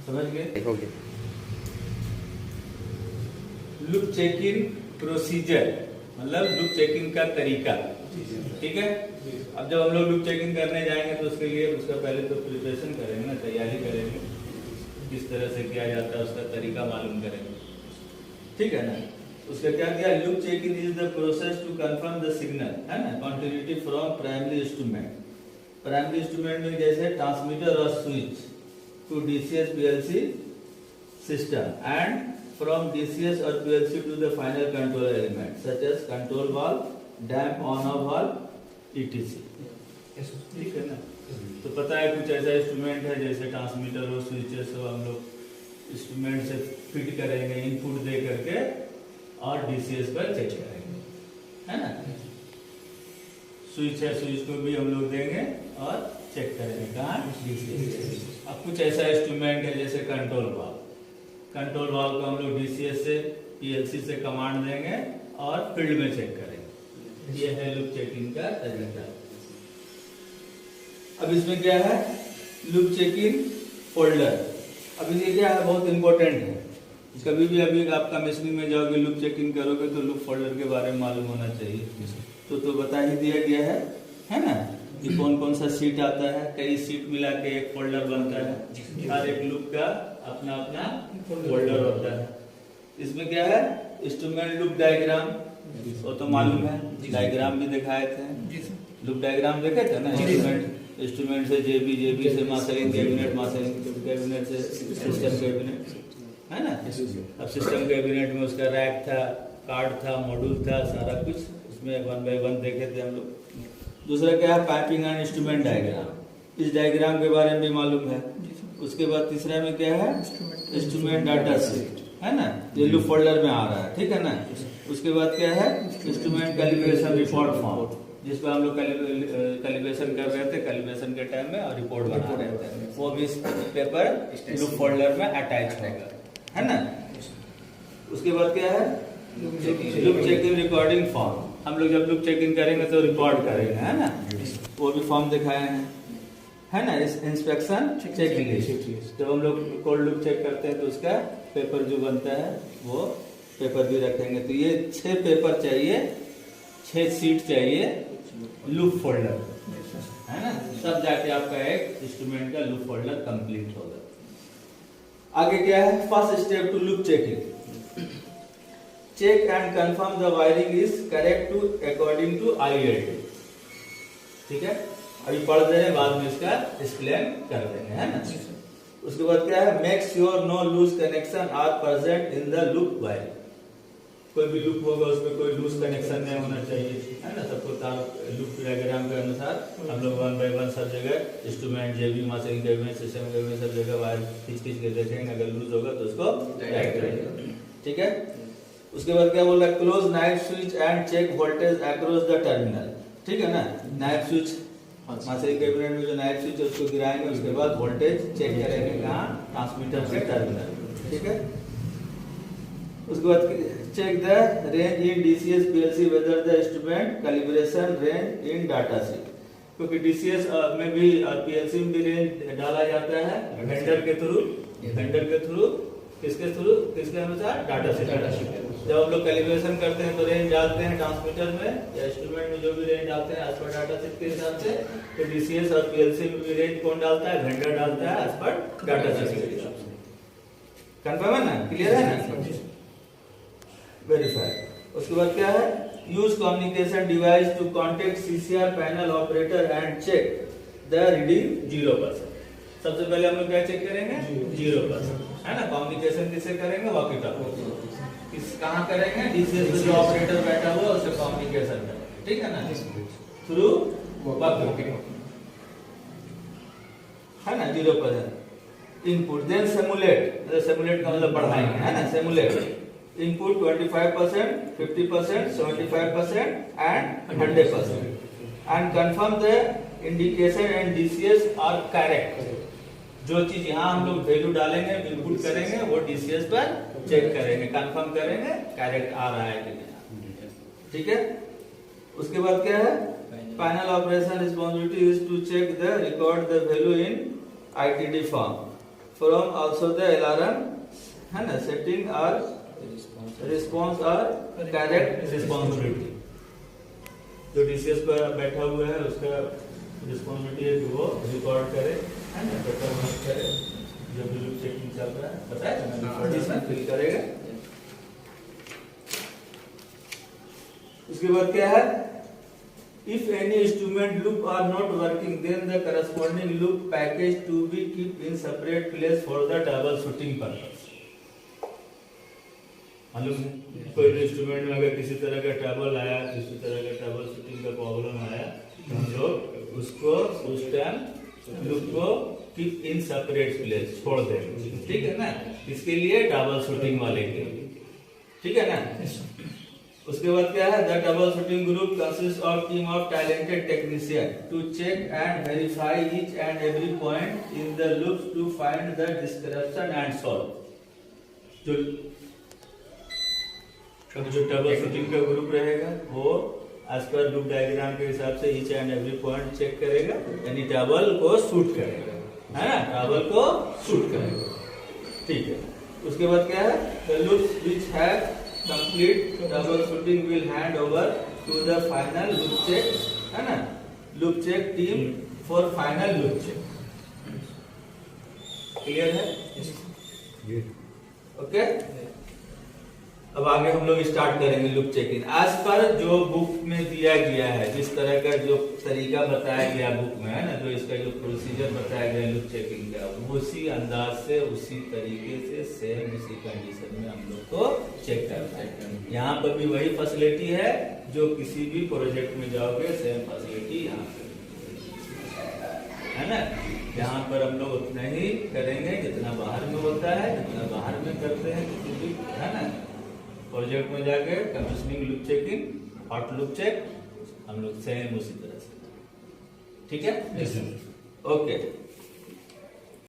समझ गए? Okay. Loop checking procedure मतलब लूप चेकिंग का तरीका, ठीक है। अब जब हम लोग लूप चेकिंग करने जाएंगे तो उसके लिए उसका पहले तो प्रिपरेशन करेंगे ना, तैयारी करेंगे, किस तरह से किया जाता है उसका तरीका मालूम करेंगे, ठीक है ना। उसका क्या किया, loop checking is the process to confirm the signal, है ना, continuity from primary instrument. Primary instrument में जैसे ट्रांसमीटर और switch to DCS PLC system and from DCS or PLC to the final control element such as control valve, damp on-off valve, etc. ठीक है ना। तो पता है कुछ ऐसा इंस्ट्रूमेंट है जैसे ट्रांसमीटर और स्विचेस हो, हम लोग इंस्ट्रूमेंट से फिट करेंगे इनपुट दे करके और DCS पर चेक करेंगे, है ना। स्विच है, स्विच को भी हम लोग देंगे और चेक करेंगे कहाँ, DCS। अब कुछ ऐसा इंस्ट्रूमेंट है जैसे कंट्रोल वाल्व। कंट्रोल वाल्व को हम लोग डीसीएस से पीएलसी से कमांड देंगे और फील्ड में चेक करेंगे। ये है लूप चेकिंग का तरीका। अब इसमें क्या है, लूप चेकिंग फोल्डर। अब ये क्या है, बहुत इंपॉर्टेंट है। कभी भी अभी आपका मशीन में जाओगे लूप चेकिंग करोगे तो लूप फोल्डर के बारे में मालूम होना चाहिए। तो बता ही दिया गया है ना, कि कौन कौन सा सीट आता है। कई सीट मिला के एक फोल्डर बनता है, हर एक लूप का अपना अपना फोल्डर होता है। इसमें क्या है, इंस्ट्रूमेंट लूप डायग्राम, वो तो मालूम है, डायग्राम भी दिखाए थे। लूप डायग्राम देखे थे ना, इंस्ट्रूमेंट से जेबी से मास्टरिंग कैबिनेट से सिस्टम कैबिनेट, है ना। अब सिस्टम कैबिनेट में उसका रैक था, कार्ड था, मॉड्यूल था, सारा कुछ उसमें 1 बाय 1 देखे थे हम लोग। दूसरा क्या है, पाइपिंग एंड इंस्ट्रूमेंट डायग्राम। इस डायग्राम के बारे में भी मालूम है। उसके बाद तीसरा में क्या है, इंस्ट्रूमेंट डाटा शीट, है ना, ये लूप फोल्डर में आ रहा है, ठीक है ना। उसके बाद क्या है, इंस्ट्रूमेंट कैलिब्रेशन रिपोर्ट फॉर्म, जिस पर हम लोग कैलिब्रेशन कर रहे थे कैलिब्रेशन के टाइम में और रिपोर्ट बना रहे थे, वो भी इस पेपर लूप फोल्डर में अटैच होगा, है ना। उसके बाद क्या है, लूप चेकिंग रिकॉर्डिंग फॉर्म। हम लोग जब लूप चेकिंग करेंगे तो रिकॉर्ड करेंगे, है ना, वो भी फॉर्म दिखाए हैं, है ना। इस इंस्पेक्शन चेकलिस्ट, जब हम लोग कोल्ड लूप चेक करते हैं तो उसका पेपर जो बनता है वो पेपर भी रखेंगे। तो ये 6 पेपर चाहिए, 6 सीट चाहिए लूप फोल्डर, है ना, तब जाके आपका एक इंस्ट्रूमेंट का लूप फोल्डर कंप्लीट होगा। आगे क्या है, first step to loop checking, check and confirm the wiring is correct to according to IELT, ठीक है। अभी पढ़ रहे हैं, बाद में इसका एक्सप्लेन कर देंगे, है ना। उसके बाद क्या है, make sure no loose connection are present in the loop wiring. कोई भी लूप होगा उसमें कोई लूज कनेक्शन नहीं होना चाहिए, है ना। सबको तार लूप डायग्राम के अनुसार हम लोग 1 बाय 1 सब जगह instrument JB mastering cabinet system cabinet सब जगह वायर खींच के देखेंगे, अगर लूज होगा तो उसको टाइट करेंगे, ठीक है। उसके बाद क्या बोल रहा है, close knife switch and check voltage across the terminal, ठीक है ना। नाइट स्विच मास्टरिंग कैबिनेट में जो नाइट स्विच है उसको गिराएंगे, उसके बाद वोल्टेज चेक करेंगे कहाँ, ट्रांसमीटर से टर्मिनल, ठीक है। उसके बाद check the range in DCS PLC whether the instrument calibration range in data sheet, क्योंकि डीसीएस में भी और पीएलसी में भी रेंज डाला जाता है वेंडर के थ्रू, किसके अनुसार, डाटा शीट। जब हम लोग कैलिब्रेशन करते हैं तो रेंज डालते हैं ट्रांसमीटर में या इंस्ट्रूमेंट में, जो भी रेंज डालते हैं एज पर डाटा शीट के हिसाब से। तो डीसीएस और पीएलसी में भी रेंज कौन डालता है, वेंडर डालता है एज पर डाटा शीट के हिसाब से। कंफर्म है ना, क्लियर है ना, वेरीफाई। उसके बाद क्या है, use communication device to contact CCR panel operator and check the reading 0%। सबसे पहले हम लोग क्या चेक करेंगे, 0%, है ना। कम्युनिकेशन किससे करेंगे, वॉकी टॉकी। कहाँ करेंगे, डीसीएस में जो ऑपरेटर बैठा हुआ उससे कम्युनिकेशन करेंगे, ठीक है ना, थ्रू वॉकी टॉकी, है ना, 0%। इनपुट देन सिमुलेट, सिमुलेट का मतलब बढ़ाएंगे, है ना, simulate input 25%, 50%, 75% and 100%, and confirm the indication and DCS are correct. जो चीज यहाँ हम लोग वैल्यू डालेंगे, इनपुट करेंगे, वो डीसीएस पर चेक करेंगे, कंफर्म करेंगे करेक्ट आ रहा है कि नहीं, ठीक है। उसके बाद क्या है, final operation responsibility is to check the record the value in ITD form from also the alarm, है ना, सेटिंग और रिस्पॉन्स और करेक्ट रिस्पॉन्सिबिलिटी। जो डीसीएस पर बैठा हुआ है उसका रिस्पॉन्सिबिलिटी है कि वो रिकॉर्ड करे, है ना, पेपर करे, जो भी लूप चेकिंग चल रहा है पता है, इसमें फिल करेगा। उसके बाद क्या है, if any instrument loop are not working then the corresponding loop package to be kept in separate place for the troubleshooting purpose। मालूम कोई इंस्ट्रूमेंट में अगर किसी तरह का ट्रबल आया, किसी तरह का ट्रबल शूटिंग का प्रॉब्लम आया, तो हम लोग उसको उस टाइम लूप को कीप इन सेपरेट प्लेस छोड़ देंगे, ठीक है ना, इसके लिए ट्रबल शूटिंग वाले के, ठीक है ना। उसके बाद क्या है, the troubleshooting group consist of team of talented technician to check and verify each and every point in the loop to find the description and solve. जो ट्रबल शूटिंग का ग्रुप रहेगा वो एज पर loop diagram के हिसाब से each and every point check करेगा, यानी ट्रबल को शूट करेगा, है ना, ट्रबल को शूट करेगा, ठीक है। उसके बाद क्या है, the loops which have complete troubleshooting will hand over to the final loop check, है ना, loop check team for final loop check. Clear है? ओके, अब आगे हम लोग स्टार्ट करेंगे लूप चेकिंग। आज पर जो बुक में दिया गया है, जिस तरह का जो तरीका बताया गया बुक में, है ना, जो इसका जो प्रोसीजर बताया गया लूप चेकिंग का, उसी अंदाज से, उसी तरीके से, सेम इसी कंडीशन में हम लोग को चेक करना है। यहाँ पर भी वही फैसिलिटी है जो किसी भी प्रोजेक्ट में जाओगे, सेम फैसिलिटी यहाँ पे है ना। यहाँ पर हम लोग उतना ही करेंगे जितना बाहर में होता है, जितना बाहर में करते हैं किसी भी, है ना, प्रोजेक्ट में जाके commissioning loop checking, hot loop check हम लोग सेम उसी तरह से, ठीक है, ओके।